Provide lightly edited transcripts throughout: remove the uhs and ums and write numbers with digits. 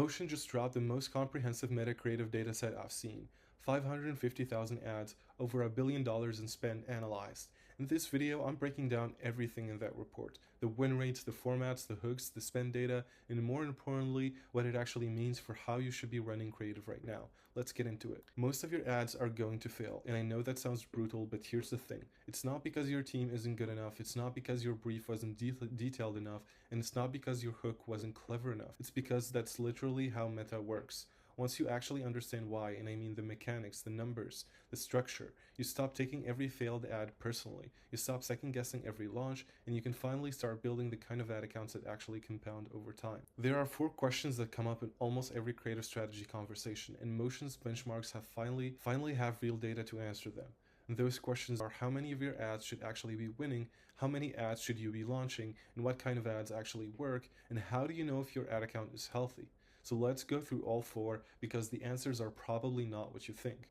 Motion just dropped the most comprehensive meta creative dataset I've seen. 550,000 ads, over $1 billion in spend analyzed. In this video, I'm breaking down everything in that report. The win rates, the formats, the hooks, the spend data, and more importantly, what it actually means for how you should be running creative right now. Let's get into it. Most of your ads are going to fail, and I know that sounds brutal, but here's the thing. It's not because your team isn't good enough, it's not because your brief wasn't detailed enough, and it's not because your hook wasn't clever enough. It's because that's literally how meta works. Once you actually understand why, and I mean the mechanics, the numbers, the structure, you stop taking every failed ad personally, you stop second guessing every launch, and you can finally start building the kind of ad accounts that actually compound over time. There are 4 questions that come up in almost every creative strategy conversation, and Motion's benchmarks have finally have real data to answer them. And those questions are: how many of your ads should actually be winning, how many ads should you be launching, and what kind of ads actually work, and how do you know if your ad account is healthy? So let's go through all 4 because the answers are probably not what you think.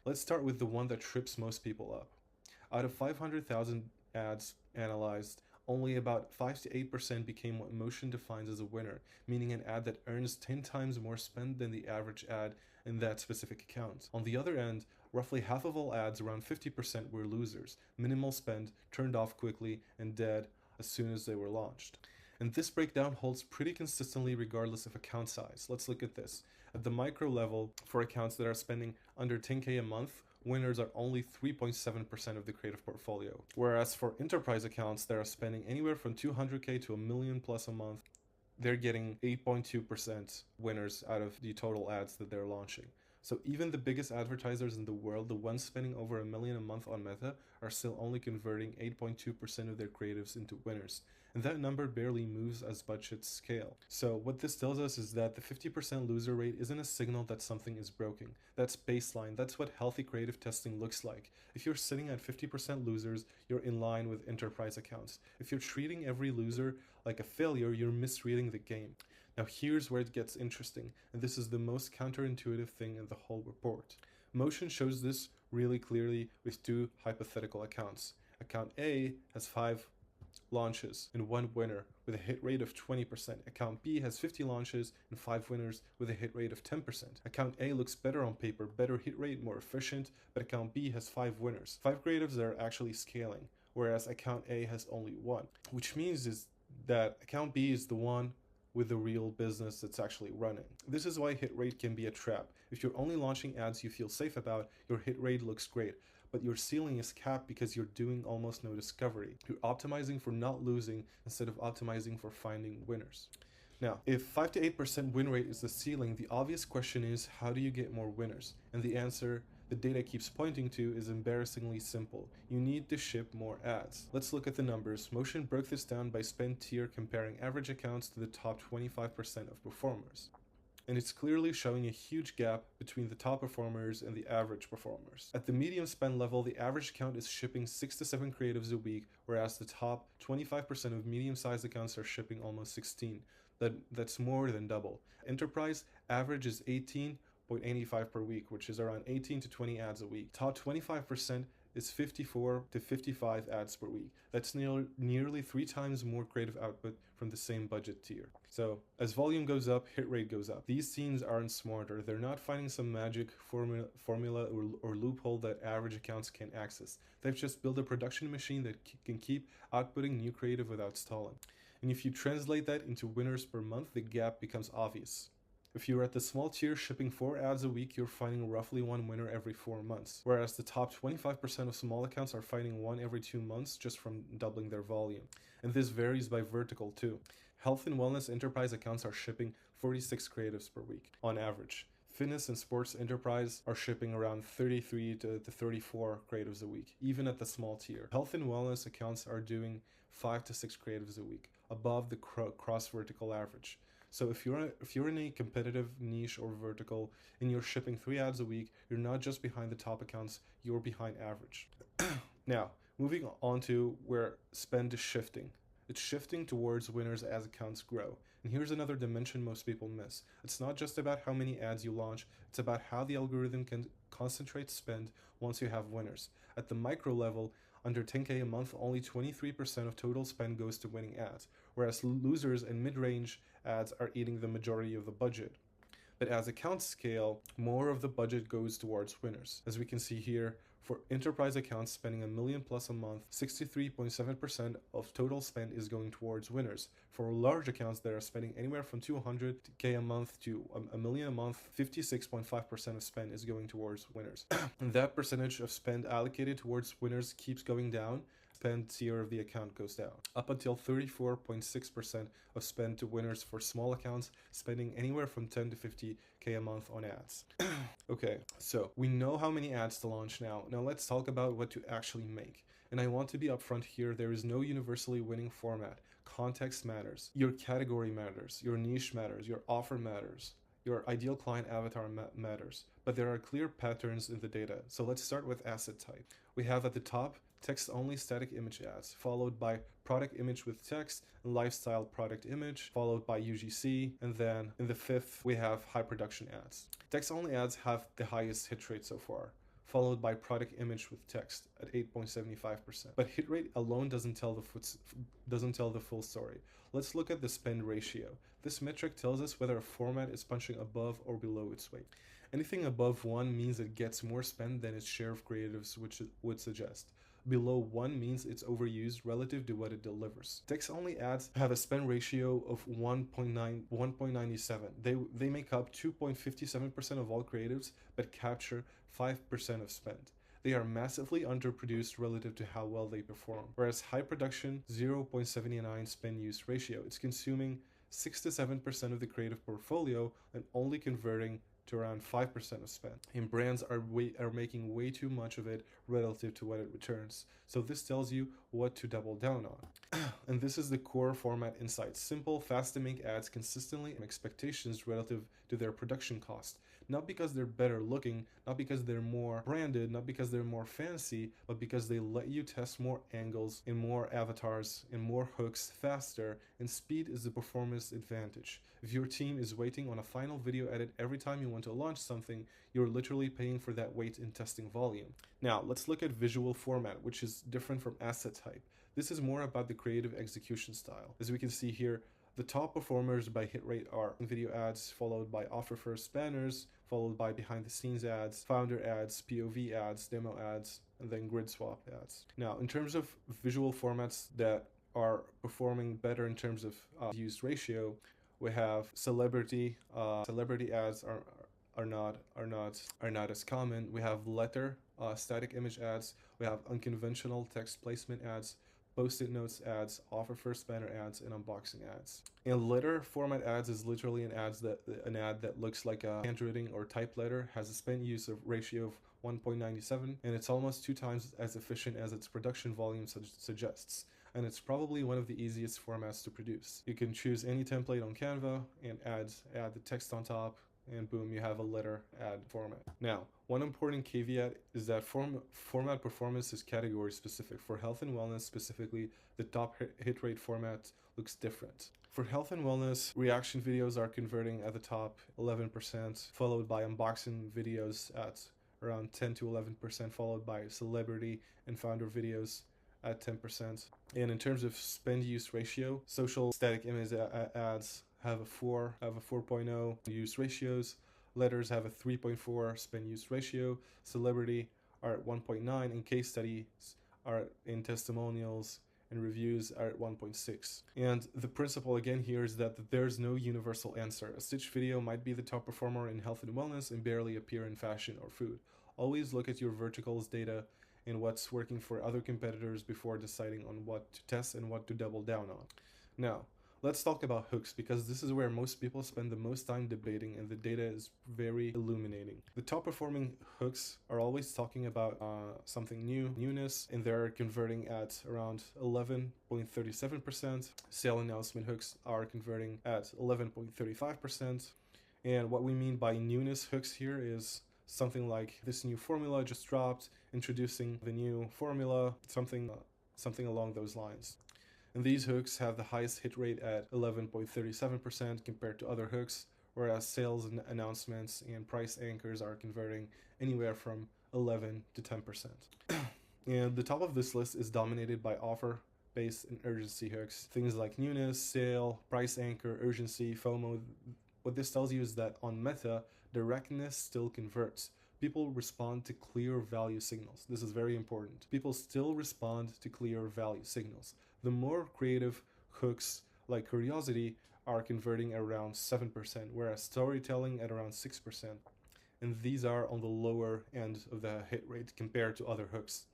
Let's start with the one that trips most people up. Out of 500,000 ads analyzed, only about 5 to 8% became what Motion defines as a winner, meaning an ad that earns 10 times more spend than the average ad in that specific account. On the other end, roughly half of all ads, around 50%, were losers, minimal spend, turned off quickly, and dead as soon as they were launched. And this breakdown holds pretty consistently regardless of account size. Let's look at this. At the micro level, for accounts that are spending under 10K a month, winners are only 3.7% of the creative portfolio. Whereas for enterprise accounts that are spending anywhere from 200K to $1 million plus a month, they're getting 8.2% winners out of the total ads that they're launching. So even the biggest advertisers in the world, the ones spending over $1 million a month on Meta, are still only converting 8.2% of their creatives into winners. And that number barely moves as budgets scale. So what this tells us is that the 50% loser rate isn't a signal that something is broken. That's baseline. That's what healthy creative testing looks like. If you're sitting at 50% losers, you're in line with enterprise accounts. If you're treating every loser like a failure, you're misreading the game. Now here's where it gets interesting, and this is the most counterintuitive thing in the whole report. Motion shows this really clearly with 2 hypothetical accounts. Account A has 5 launches and 1 winner with a hit rate of 20%. Account B has 50 launches and 5 winners with a hit rate of 10%. Account A looks better on paper, better hit rate, more efficient, but account B has 5 winners. 5 creatives that are actually scaling, whereas account A has only 1, which means is that account B is the one with the real business that's actually running. This is why hit rate can be a trap. If you're only launching ads you feel safe about, your hit rate looks great, but your ceiling is capped because you're doing almost no discovery. You're optimizing for not losing instead of optimizing for finding winners. Now, if 5 to 8% win rate is the ceiling, the obvious question is, how do you get more winners? And the answer the data keeps pointing to is embarrassingly simple. You need to ship more ads. Let's look at the numbers. Motion broke this down by spend tier, comparing average accounts to the top 25% of performers. And it's clearly showing a huge gap between the top performers and the average performers. At the medium spend level, the average account is shipping 6 to 7 creatives a week, whereas the top 25% of medium-sized accounts are shipping almost 16. That's more than double. Enterprise average is 18.85 per week, which is around 18 to 20 ads a week. Top 25% is 54 to 55 ads per week. That's nearly 3 times more creative output from the same budget tier. So as volume goes up, hit rate goes up. These teams aren't smarter. They're not finding some magic formula or loophole that average accounts can't access. They've just built a production machine that can keep outputting new creative without stalling. And if you translate that into winners per month, the gap becomes obvious. If you're at the small tier shipping 4 ads a week, you're finding roughly 1 winner every 4 months, whereas the top 25% of small accounts are finding 1 every 2 months just from doubling their volume. And this varies by vertical too. Health and wellness enterprise accounts are shipping 46 creatives per week on average. Fitness and sports enterprise are shipping around 33 to 34 creatives a week, even at the small tier. Health and wellness accounts are doing 5 to 6 creatives a week, above the cross-vertical average. So if you're in a competitive niche or vertical and you're shipping 3 ads a week, you're not just behind the top accounts, you're behind average. Now, moving on to where spend is shifting. It's shifting towards winners as accounts grow. And here's another dimension most people miss. It's not just about how many ads you launch, it's about how the algorithm can concentrate spend once you have winners. At the micro level, under 10K a month, only 23% of total spend goes to winning ads, whereas losers and mid-range ads are eating the majority of the budget. But as accounts scale, more of the budget goes towards winners. As we can see here, for enterprise accounts spending $1 million plus a month, 63.7% of total spend is going towards winners. For large accounts that are spending anywhere from $200K a month to $1 million a month, 56.5% of spend is going towards winners. And that percentage of spend allocated towards winners keeps going down. Spend tier of the account goes down, up until 34.6% of spend to winners for small accounts, spending anywhere from 10 to 50K a month on ads. Okay, so we know how many ads to launch now. Now let's talk about what to actually make. And I want to be upfront here, there is no universally winning format. Context matters, your category matters, your niche matters, your offer matters, your ideal client avatar matters, but there are clear patterns in the data. So let's start with asset type. We have at the top text-only static image ads, followed by product image with text and lifestyle product image, followed by UGC, and then in the fifth we have high production ads. Text-only ads have the highest hit rate so far, followed by product image with text at 8.75%. But hit rate alone doesn't tell the full story. Let's look at the spend ratio. This metric tells us whether a format is punching above or below its weight. Anything above 1 means it gets more spend than its share of creatives, which it would suggest. Below 1 means it's overused relative to what it delivers. Text-only ads have a spend ratio of 1.97. They make up 2.57% of all creatives, but capture 5% of spend. They are massively underproduced relative to how well they perform. Whereas high production, 0.79 spend use ratio. It's consuming 6 to 7% of the creative portfolio and only converting to around 5% of spend. And brands are making way too much of it relative to what it returns. So this tells you what to double down on. And this is the core format insight. Simple, fast to make ads consistently and expectations relative to their production cost. Not because they're better looking, not because they're more branded, not because they're more fancy, but because they let you test more angles and more avatars and more hooks faster, and speed is the performance advantage. If your team is waiting on a final video edit every time you want to launch something, you're literally paying for that wait in testing volume. Now, let's look at visual format, which is different from asset type. This is more about the creative execution style. As we can see here, the top performers by hit rate are video ads, followed by offer first banners, followed by behind the scenes ads, founder ads, POV ads, demo ads, and then grid swap ads. Now, in terms of visual formats that are performing better in terms of use ratio, we have celebrity. Celebrity ads are not as common. We have letter, static image ads. We have unconventional text placement ads, post-it notes ads, offer first banner ads, and unboxing ads. And letter format ads is literally an ad that looks like a handwritten or typed letter, has a spend use of ratio of 1.97, and it's almost 2 times as efficient as its production volume suggests. And it's probably one of the easiest formats to produce. You can choose any template on Canva and add the text on top, and boom, you have a letter ad format. Now, one important caveat is that format performance is category specific. For health and wellness specifically, the top hit rate format looks different. For health and wellness, reaction videos are converting at the top 11%, followed by unboxing videos at around 10 to 11%, followed by celebrity and founder videos at 10%. And in terms of spend use ratio, social static image ads have a 4.0 use ratios, letters have a 3.4 spend use ratio, celebrity are at 1.9, and case studies are in testimonials and reviews are at 1.6. And the principle again here is that there's no universal answer. A stitch video might be the top performer in health and wellness and barely appear in fashion or food. Always look at your verticals data and what's working for other competitors before deciding on what to test and what to double down on. Now, let's talk about hooks, because this is where most people spend the most time debating and the data is very illuminating. The top performing hooks are always talking about something newness, and they're converting at around 11.37%. Sale announcement hooks are converting at 11.35%. And what we mean by newness hooks here is something like this new formula just dropped, introducing the new formula, something along those lines. And these hooks have the highest hit rate at 11.37% compared to other hooks, whereas sales and announcements and price anchors are converting anywhere from 11 to 10%. And the top of this list is dominated by offer-based and urgency hooks. Things like newness, sale, price anchor, urgency, FOMO. What this tells you is that on Meta, directness still converts. People respond to clear value signals. This is very important. People still respond to clear value signals. The more creative hooks like curiosity are converting around 7%, whereas storytelling at around 6%. And these are on the lower end of the hit rate compared to other hooks.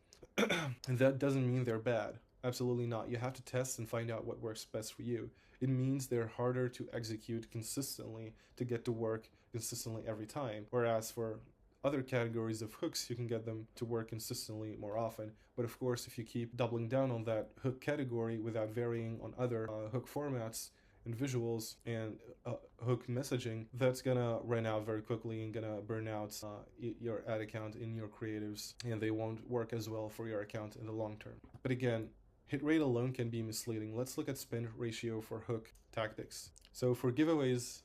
And that doesn't mean they're bad. Absolutely not. You have to test and find out what works best for you. It means they're harder to execute consistently to get to work consistently every time. Whereas for other categories of hooks, you can get them to work consistently more often. But of course, if you keep doubling down on that hook category without varying on other hook formats and visuals and hook messaging, that's gonna run out very quickly and gonna burn out your ad account in your creatives, and they won't work as well for your account in the long term. But again, hit rate alone can be misleading. Let's look at spend ratio for hook tactics. So for giveaways,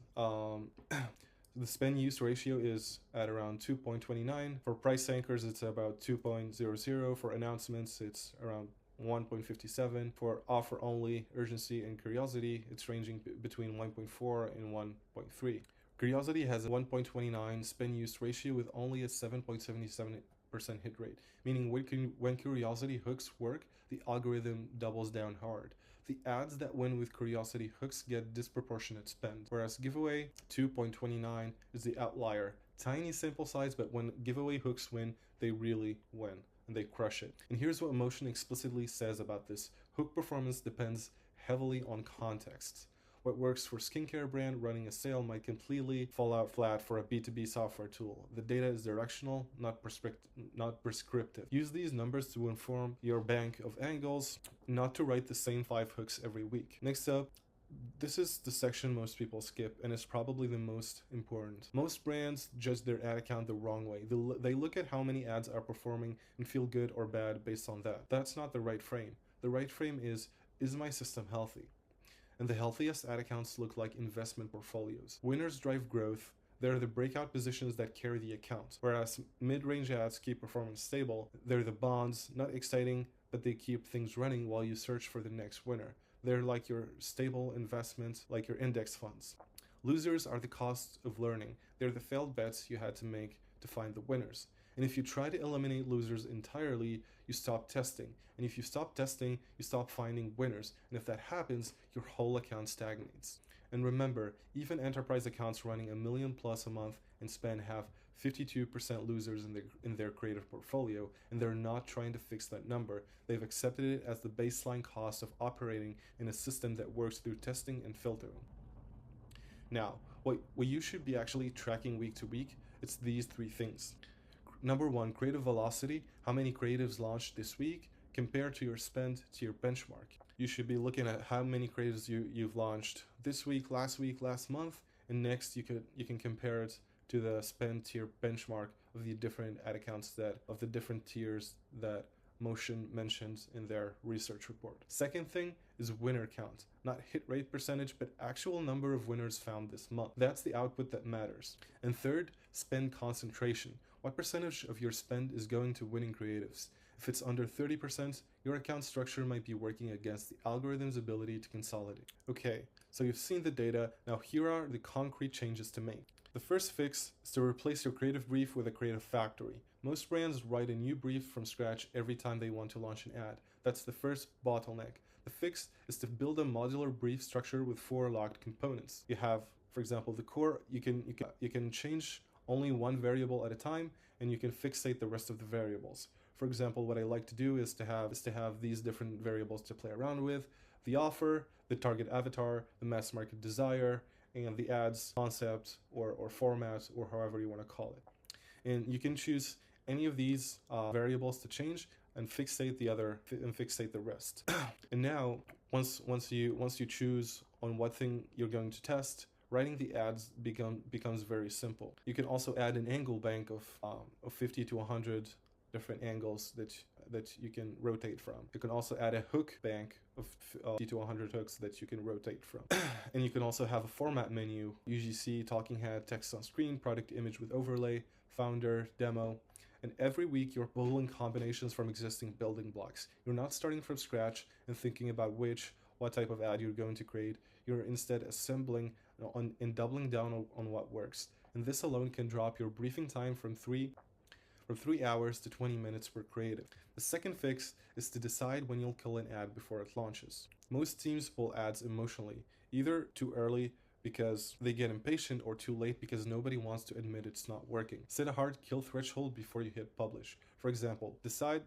the spend use ratio is at around 2.29. For price anchors, it's about 2.00. For announcements, it's around 1.57. For offer only, urgency, and curiosity, it's ranging between 1.4 and 1.3. Curiosity has a 1.29 spend use ratio with only a 7.77% hit rate, meaning when curiosity hooks work, the algorithm doubles down hard. The ads that win with curiosity hooks get disproportionate spend, whereas giveaway 2.29 is the outlier. Tiny sample size, but when giveaway hooks win, they really win and they crush it. And here's what Emotion explicitly says about this. Hook performance depends heavily on context. What works for skincare brand running a sale might completely fall out flat for a B2B software tool. The data is directional, not prescriptive. Use these numbers to inform your bank of angles, not to write the same 5 hooks every week. Next up, this is the section most people skip, and it's probably the most important. Most brands judge their ad account the wrong way. They look at how many ads are performing and feel good or bad based on that. That's not the right frame. The right frame is my system healthy? And the healthiest ad accounts look like investment portfolios. Winners drive growth. They're the breakout positions that carry the account. Whereas mid-range ads keep performance stable. They're the bonds, not exciting, but they keep things running while you search for the next winner. They're like your stable investments, like your index funds. Losers are the cost of learning. They're the failed bets you had to make to find the winners. And if you try to eliminate losers entirely, you stop testing. And if you stop testing, you stop finding winners. And if that happens, your whole account stagnates. And remember, even enterprise accounts running $1 million plus a month and spend have 52% losers in their creative portfolio, and they're not trying to fix that number. They've accepted it as the baseline cost of operating in a system that works through testing and filtering. Now, what you should be actually tracking week to week, it's these 3 things. Number 1, creative velocity, how many creatives launched this week compared to your spend to your benchmark. You should be looking at how many creatives you've launched this week, last month, and next you can compare it to the spend to your benchmark of the different ad accounts of the different tiers that Motion mentions in their research report. Second thing is winner count, not hit rate percentage, but actual number of winners found this month. That's the output that matters. And third, spend concentration. What percentage of your spend is going to winning creatives? If it's under 30%, your account structure might be working against the algorithm's ability to consolidate. Okay, so you've seen the data. Now here are the concrete changes to make. The first fix is to replace your creative brief with a creative factory. Most brands write a new brief from scratch every time they want to launch an ad. That's the first bottleneck. The fix is to build a modular brief structure with 4 locked components. You have, for example, the core. You can change only one variable at a time, and you can fixate the rest of the variables. For example, what I like to do is to have these different variables to play around with: the offer, the target avatar, the mass market desire, and the ads concept or format, or however you want to call it. And you can choose any of these variables to change and fixate the rest. And now, once you choose on what thing you're going to test, writing the ads becomes very simple. You can also add an angle bank of 50 to 100 different angles that you can rotate from. You can also add a hook bank of 50 to 100 hooks that you can rotate from. And you can also have a format menu: UGC, talking head, text on screen, product image with overlay, founder, demo. And every week you're pulling combinations from existing building blocks. You're not starting from scratch and thinking about what type of ad you're going to create. You're instead assembling in doubling down on what works. And this alone can drop your briefing time from 3 hours to 20 minutes per creative. The second fix is to decide when you'll kill an ad before it launches. Most teams pull ads emotionally, either too early because they get impatient or too late because nobody wants to admit it's not working. Set a hard kill threshold before you hit publish. For example, decide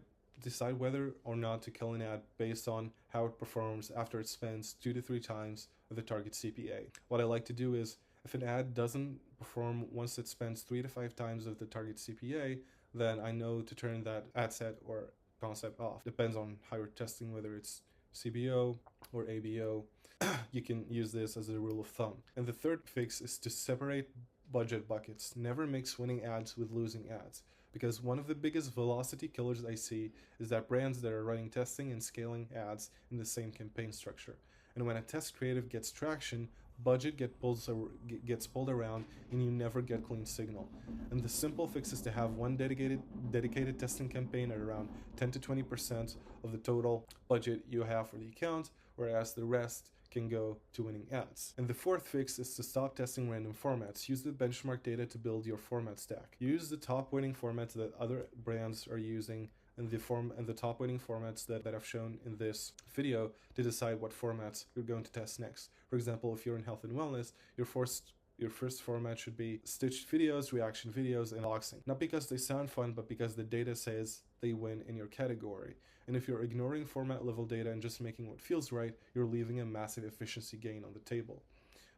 whether or not to kill an ad based on how it performs after it spends 2 to 3 times the target CPA. What I like to do is, if an ad doesn't perform once it spends 3 to 5 times of the target CPA, then I know to turn that ad set or concept off. Depends on how you're testing, whether it's CBO or ABO. You can use this as a rule of thumb. And the third fix is to separate budget buckets. Never mix winning ads with losing ads, because one of the biggest velocity killers I see is that brands that are running testing and scaling ads in the same campaign structure. And when a test creative gets traction, budget gets pulled around and you never get clean signal. And the simple fix is to have one dedicated testing campaign at around 10 to 20% of the total budget you have for the account, whereas the rest can go to winning ads. And the fourth fix is to stop testing random formats. Use the benchmark data to build your format stack. Use the top winning formats that other brands are using and the top winning formats that I've shown in this video to decide what formats you're going to test next. For example, if you're in health and wellness, your first format should be stitched videos, reaction videos, and boxing. Not because they sound fun, but because the data says they win in your category. And if you're ignoring format level data and just making what feels right, you're leaving a massive efficiency gain on the table.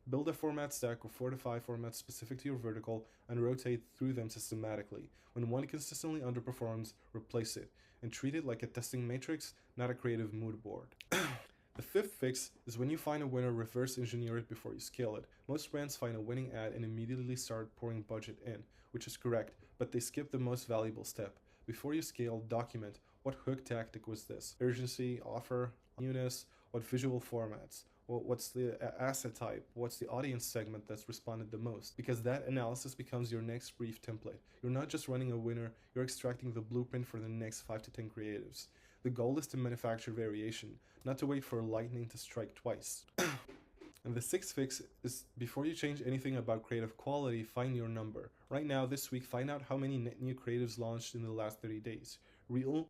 Build a format stack of 4 to 5 formats specific to your vertical and rotate through them systematically. When one consistently underperforms, replace it and treat it like a testing matrix, not a creative mood board. The fifth fix is when you find a winner, reverse engineer it before you scale it. Most brands find a winning ad and immediately start pouring budget in, which is correct, but they skip the most valuable step. Before you scale, document what hook tactic was this? Urgency, offer, newness, what visual formats? What's the asset type? What's the audience segment that's responded the most? Because that analysis becomes your next brief template. You're not just running a winner, you're extracting the blueprint for the next 5 to 10 creatives. The goal is to manufacture variation, not to wait for lightning to strike twice. And the sixth fix is, before you change anything about creative quality, find your number. Right now, this week, find out how many net new creatives launched in the last 30 days. Real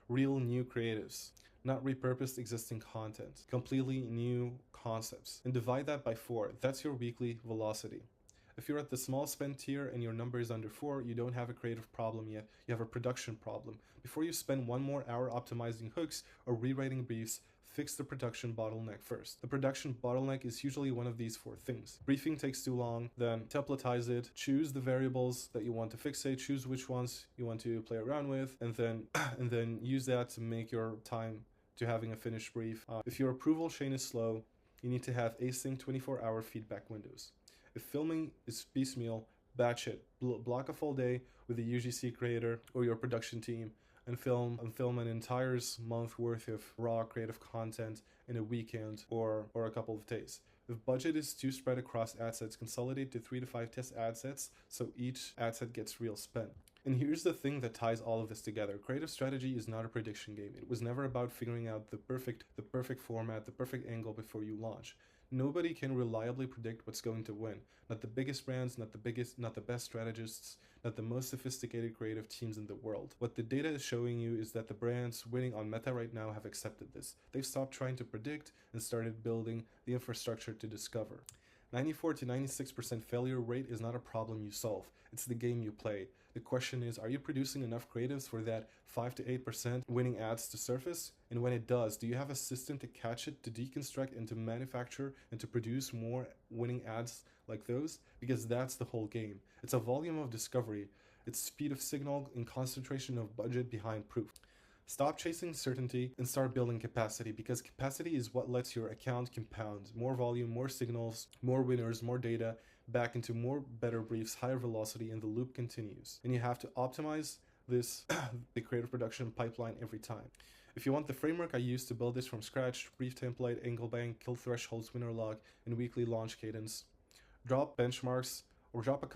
new creatives. Not repurposed existing content, completely new concepts, and divide that by 4. That's your weekly velocity. If you're at the small spend tier and your number is under 4, you don't have a creative problem yet, you have a production problem. Before you spend 1 more hour optimizing hooks or rewriting briefs, fix the production bottleneck first. The production bottleneck is usually one of these 4 things. Briefing takes too long, then templatize it, choose the variables that you want to fixate, choose which ones you want to play around with, and then use that to make your time to having a finished brief. If your approval chain is slow, you need to have async 24-hour feedback windows. If filming is piecemeal, batch it. Block a full day with the UGC creator or your production team and film an entire month worth of raw creative content in a weekend or a couple of days. If budget is too spread across ad sets, consolidate to 3 to 5 test ad sets so each ad set gets real spend. And here's the thing that ties all of this together. Creative strategy is not a prediction game. It was never about figuring out the perfect format, the perfect angle before you launch. Nobody can reliably predict what's going to win. Not the biggest brands, not the best strategists, not the most sophisticated creative teams in the world. What the data is showing you is that the brands winning on Meta right now have accepted this. They've stopped trying to predict and started building the infrastructure to discover. 94 to 96% failure rate is not a problem you solve. It's the game you play. The question is, are you producing enough creatives for that 5 to 8% winning ads to surface? And when it does, do you have a system to catch it, to deconstruct, and to manufacture, and to produce more winning ads like those? Because that's the whole game. It's a volume of discovery. It's speed of signal and concentration of budget behind proof. Stop chasing certainty and start building capacity, because capacity is what lets your account compound. More volume, more signals, more winners, more data, back into more better briefs, higher velocity, and the loop continues. And you have to optimize this, the creative production pipeline every time. If you want the framework I used to build this from scratch, brief template, angle bank, kill thresholds, winner log, and weekly launch cadence, drop benchmarks or drop a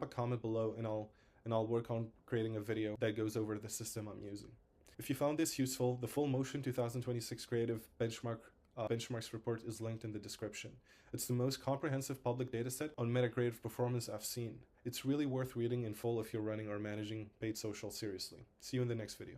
comment below, and I'll work on creating a video that goes over the system I'm using. If you found this useful, the full Motion 2026 creative benchmark benchmarks report is linked in the description. It's the most comprehensive public dataset on meta-creative performance I've seen. It's really worth reading in full if you're running or managing paid social seriously. See you in the next video.